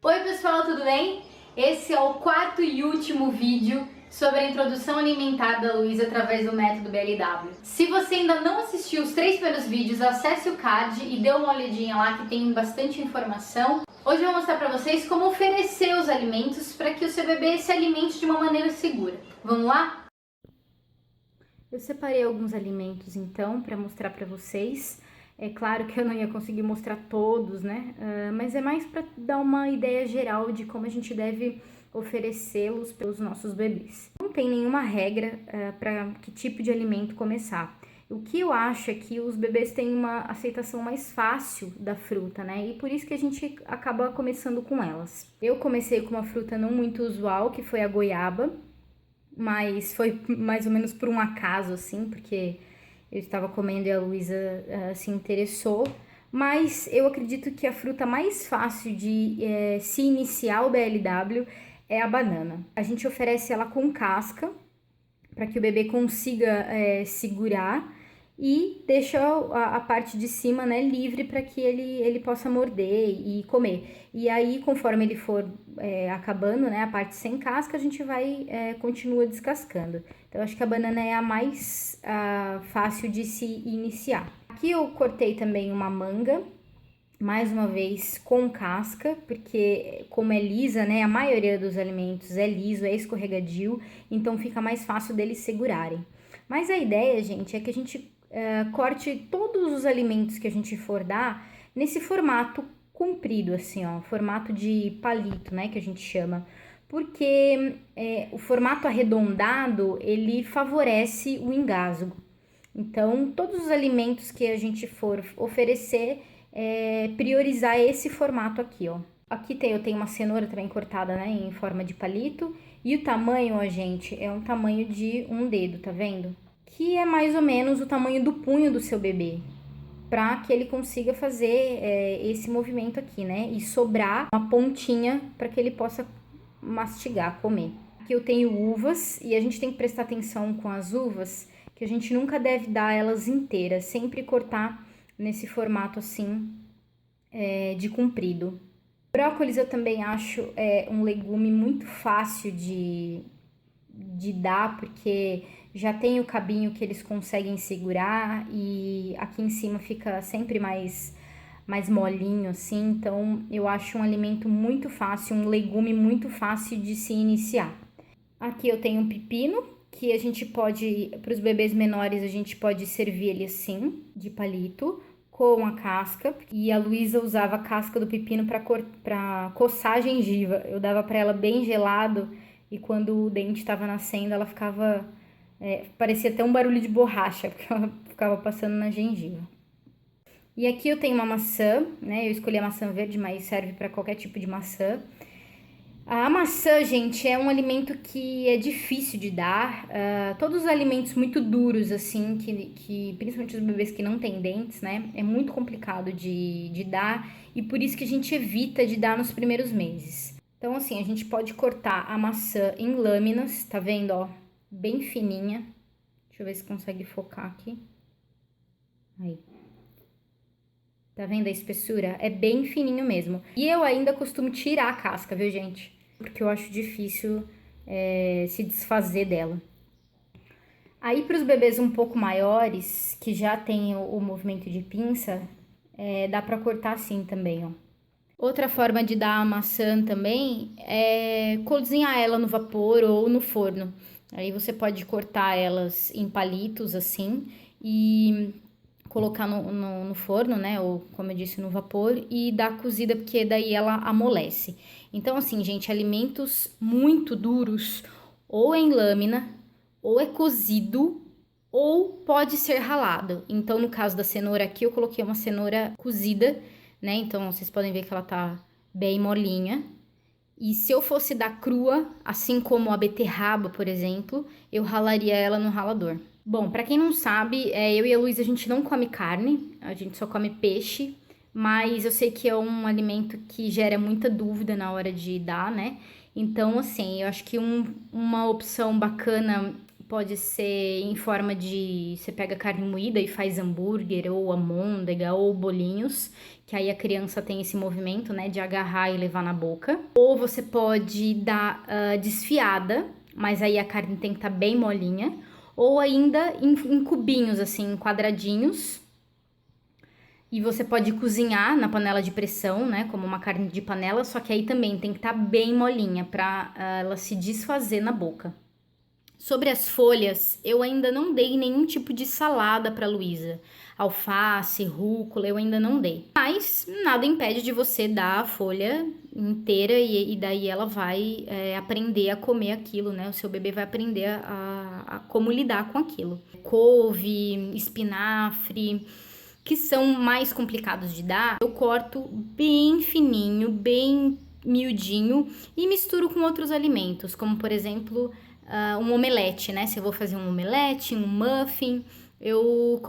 Oi pessoal, tudo bem? Esse é o quarto e último vídeo sobre a introdução alimentar da Luísa através do método BLW. Se você ainda não assistiu os 3 primeiros vídeos, acesse o card e dê uma olhadinha lá que tem bastante informação. Hoje eu vou mostrar para vocês como oferecer os alimentos para que o seu bebê se alimente de uma maneira segura. Vamos lá? Eu separei alguns alimentos então para mostrar para vocês. É claro que eu não ia conseguir mostrar todos, né? Mas é mais para dar uma ideia geral de como a gente deve oferecê-los para os nossos bebês. Não tem nenhuma regra para que tipo de alimento começar. O que eu acho é que os bebês têm uma aceitação mais fácil da fruta, né? E por isso que a gente acaba começando com elas. Eu comecei com uma fruta não muito usual, que foi a goiaba, mas foi mais ou menos por um acaso, assim, porque eu estava comendo e a Luísa se interessou. Mas eu acredito que a fruta mais fácil de se iniciar o BLW é a banana. A gente oferece ela com casca, para que o bebê consiga segurar, e deixa a parte de cima, né, livre para que ele possa morder e comer. E aí, conforme ele for acabando, né, a parte sem casca, a gente vai continua descascando. Então, acho que a banana é a mais fácil de se iniciar. Aqui eu cortei também uma manga, mais uma vez com casca, porque como é lisa, né, a maioria dos alimentos é liso, é escorregadio, então fica mais fácil deles segurarem. Mas a ideia, gente, é que a gente corte todos os alimentos que a gente for dar nesse formato comprido, assim, ó, formato de palito, né, que a gente chama, porque o formato arredondado, ele favorece o engasgo. Então, todos os alimentos que a gente for oferecer, priorizar esse formato aqui, ó. Aqui eu tenho uma cenoura também cortada, né, em forma de palito. E o tamanho, ó, gente, é um tamanho de um dedo, tá vendo? Que é mais ou menos o tamanho do punho do seu bebê, para que ele consiga fazer esse movimento aqui, né? E sobrar uma pontinha para que ele possa mastigar, comer. Aqui eu tenho uvas e a gente tem que prestar atenção com as uvas, que a gente nunca deve dar elas inteiras, sempre cortar nesse formato assim de comprido. Brócolis eu também acho um legume muito fácil de dar, porque já tem o cabinho que eles conseguem segurar e aqui em cima fica sempre mais molinho assim, então eu acho um alimento muito fácil, um legume muito fácil de se iniciar. Aqui eu tenho um pepino, que a gente pode, para os bebês menores, a gente pode servir ele assim, de palito, com a casca. E a Luísa usava a casca do pepino para coçar a gengiva. Eu dava para ela bem gelado e quando o dente estava nascendo, ela ficava... parecia até um barulho de borracha, porque ela ficava passando na gengiva. E aqui eu tenho uma maçã, né? Eu escolhi a maçã verde, mas serve para qualquer tipo de maçã. A maçã, gente, é um alimento que é difícil de dar. Todos os alimentos muito duros, assim, que principalmente os bebês que não têm dentes, né? É muito complicado de dar e por isso que a gente evita de dar nos primeiros meses. Então, assim, a gente pode cortar a maçã em lâminas, tá vendo, ó? Bem fininha. Deixa eu ver se consegue focar aqui. Aí. Tá vendo a espessura? É bem fininho mesmo. E eu ainda costumo tirar a casca, viu, gente? Porque eu acho difícil se desfazer dela. Aí, para os bebês um pouco maiores, que já tem o movimento de pinça, dá pra cortar assim também, ó. Outra forma de dar a maçã também é cozinhar ela no vapor ou no forno. Aí você pode cortar elas em palitos assim e colocar no forno, né? Ou, como eu disse, no vapor e dar cozida, porque daí ela amolece. Então, assim, gente, alimentos muito duros, ou é em lâmina, ou é cozido, ou pode ser ralado. Então, no caso da cenoura aqui, eu coloquei uma cenoura cozida, né? Então, vocês podem ver que ela tá bem molinha. E se eu fosse dar crua, assim como a beterraba, por exemplo, eu ralaria ela no ralador. Bom, pra quem não sabe, eu e a Luísa a gente não come carne, a gente só come peixe, mas eu sei que é um alimento que gera muita dúvida na hora de dar, né? Então, assim, eu acho que uma opção bacana pode ser em forma de... Você pega carne moída e faz hambúrguer, ou amôndega, ou bolinhos, que aí a criança tem esse movimento, né, de agarrar e levar na boca. Ou você pode dar desfiada, mas aí a carne tem que estar bem molinha. Ou ainda em cubinhos, assim, em quadradinhos. E você pode cozinhar na panela de pressão, né, como uma carne de panela, só que aí também tem que estar bem molinha para ela se desfazer na boca. Sobre as folhas, eu ainda não dei nenhum tipo de salada para Luísa. Alface, rúcula, eu ainda não dei. Mas nada impede de você dar a folha inteira e daí ela vai aprender a comer aquilo, né? O seu bebê vai aprender a como lidar com aquilo. Couve, espinafre, que são mais complicados de dar, eu corto bem fininho, bem miudinho e misturo com outros alimentos, como por exemplo um omelete, né? Se eu vou fazer um omelete, um muffin, eu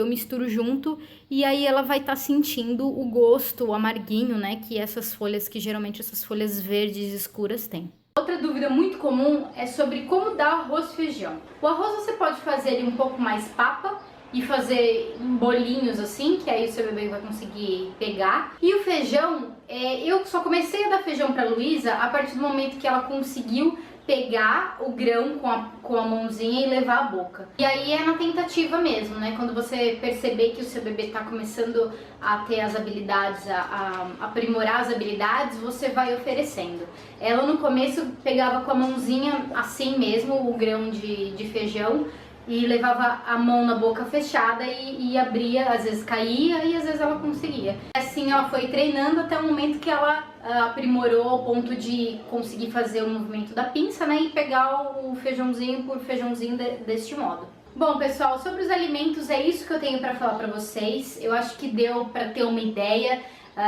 misturo junto e aí ela vai estar sentindo o gosto, o amarguinho, né? Que essas folhas, que geralmente essas folhas verdes escuras têm. Outra dúvida muito comum é sobre como dar arroz e feijão. O arroz você pode fazer ele um pouco mais papa e fazer em bolinhos assim, que aí o seu bebê vai conseguir pegar. E o feijão, eu só comecei a dar feijão pra Luísa a partir do momento que ela conseguiu pegar o grão com a mãozinha e levar à boca. E aí é na tentativa mesmo, né? Quando você perceber que o seu bebê tá começando a ter as habilidades, a aprimorar as habilidades, você vai oferecendo. Ela no começo pegava com a mãozinha assim mesmo o grão de feijão, e levava a mão na boca fechada e abria, às vezes caía e às vezes ela conseguia. Assim ela foi treinando até o momento que ela aprimorou ao ponto de conseguir fazer o movimento da pinça, né, e pegar o feijãozinho por feijãozinho deste modo. Bom, pessoal, sobre os alimentos é isso que eu tenho para falar para vocês. Eu acho que deu para ter uma ideia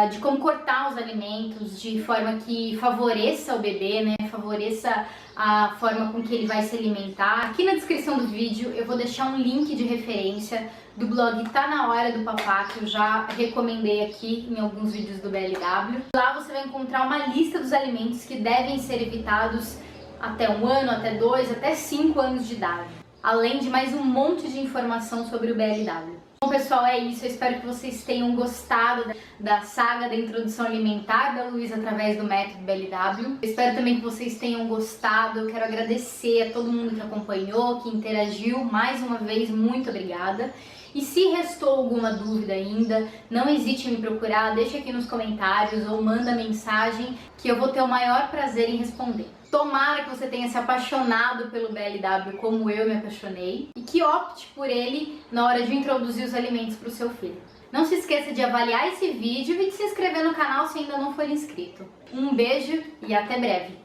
de como cortar os alimentos de forma que favoreça o bebê, né? Favoreça a forma com que ele vai se alimentar. Aqui na descrição do vídeo eu vou deixar um link de referência do blog Tá Na Hora do Papá, que eu já recomendei aqui em alguns vídeos do BLW. Lá você vai encontrar uma lista dos alimentos que devem ser evitados até 1 ano, até 2, até 5 anos de idade. Além de mais um monte de informação sobre o BLW. Bom, pessoal, é isso. Eu espero que vocês tenham gostado da saga da introdução alimentar da Luísa através do método BLW. Eu espero também que vocês tenham gostado. Eu quero agradecer a todo mundo que acompanhou, que interagiu. Mais uma vez, muito obrigada. E se restou alguma dúvida ainda, não hesite em me procurar, deixa aqui nos comentários ou manda mensagem que eu vou ter o maior prazer em responder. Tomara que você tenha se apaixonado pelo BLW como eu me apaixonei e que opte por ele na hora de introduzir os alimentos para o seu filho. Não se esqueça de avaliar esse vídeo e de se inscrever no canal se ainda não for inscrito. Um beijo e até breve!